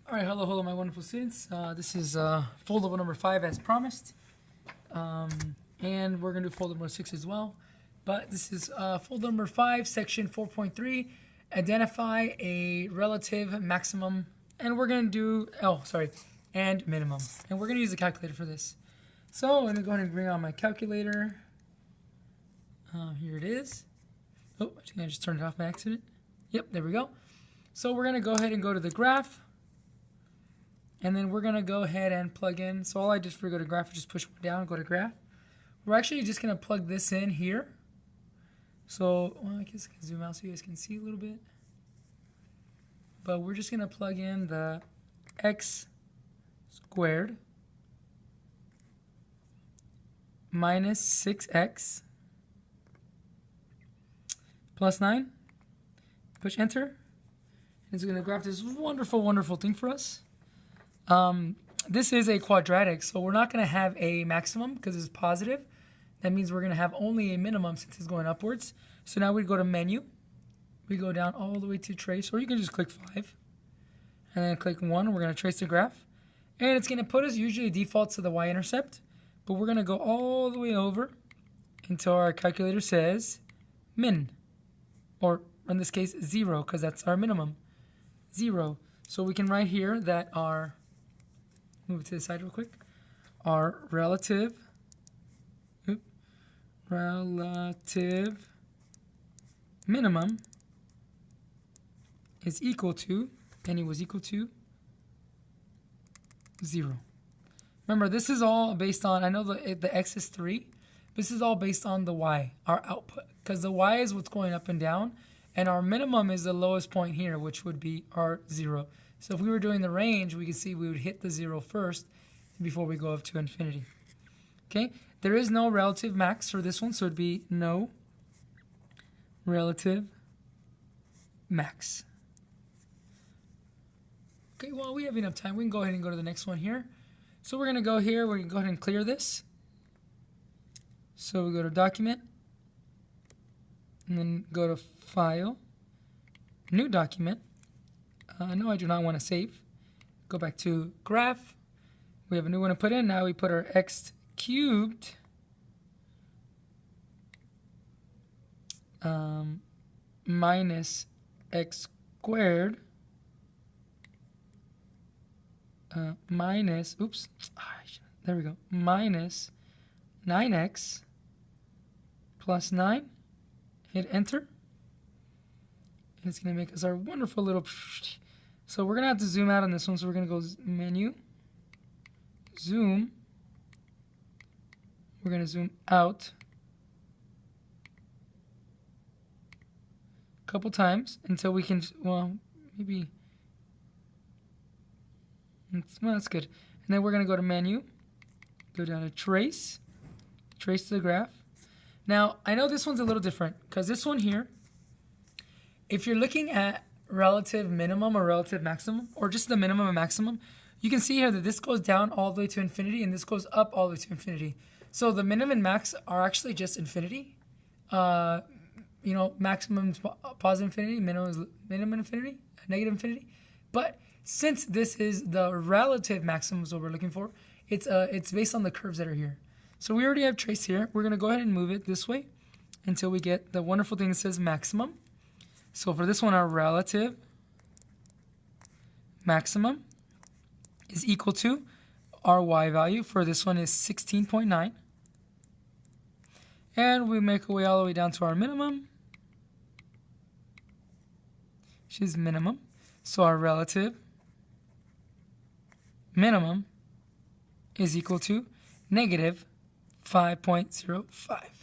All right, hello, my wonderful students. This is folder number 5 as promised. And we're going to do folder number 6 as well. But this is folder number 5, section 4.3, identify a relative maximum. And we're going to do, and minimum. And we're going to use the calculator for this. So I'm going to go ahead and bring on my calculator. Here it is. Oh, I think I just turned it off by accident. Yep, there we go. So we're going to go ahead and go to the graph. And then we're going to go ahead and plug in. So all I did for go to graph is just push one down, go to graph. We're actually just going to plug this in here. So I guess I can zoom out so you guys can see a little bit. But we're just going to plug in the x squared minus 6x plus 9. Push enter. It's going to graph this wonderful thing for us. This is a quadratic, so we're not going to have a maximum because it's positive. That means we're going to have only a minimum since it's going upwards. So now we go to menu. We go down all the way to trace, or you can just click 5. And then click 1. We're going to trace the graph. And it's going to put us, usually defaults to the y-intercept. But we're going to go all the way over until our calculator says min. Or in this case, 0, because that's our minimum. 0. So we can write here that our, move it to the side real quick, our relative minimum is equal to, and it was equal to 0. Remember, this is all based on, I know the x is 3, this is all based on the y, our output, because the y is what's going up and down, and our minimum is the lowest point here, which would be our 0. So if we were doing the range, we can see we would hit the 0 first before we go up to infinity. Okay, there is no relative max for this one, so it would be no relative max. Okay, well, we have enough time. We can go ahead and go to the next one here. So we're going to go here. We're going to go ahead and clear this. So we go to Document, and then go to File, New Document. No, I do not want to save. Go back to Graph. We have a new one to put in. Now we put our x cubed minus x squared minus, there we go, minus 9x plus 9. Hit enter. And it's going to make us our wonderful little... So we're going to have to zoom out on this one. So we're going to go menu, zoom. We're going to zoom out a couple times until we can, well, maybe... Well, that's good. And then we're going to go to menu, go down to trace, trace the graph. Now, I know this one's a little different because this one here, if you're looking at relative minimum or relative maximum, or just the minimum and maximum, you can see here that this goes down all the way to infinity and this goes up all the way to infinity. So the minimum and max are actually just infinity. Maximum is positive infinity, minimum is minimum infinity, negative infinity. But since this is the relative maximum is what we're looking for, it's based on the curves that are here. So we already have trace here. We're going to go ahead and move it this way until we get the wonderful thing that says maximum. So for this one, our relative maximum is equal to our y value. For this one is 16.9. And we make our way all the way down to our minimum, which is minimum. So our relative minimum is equal to negative 5.05.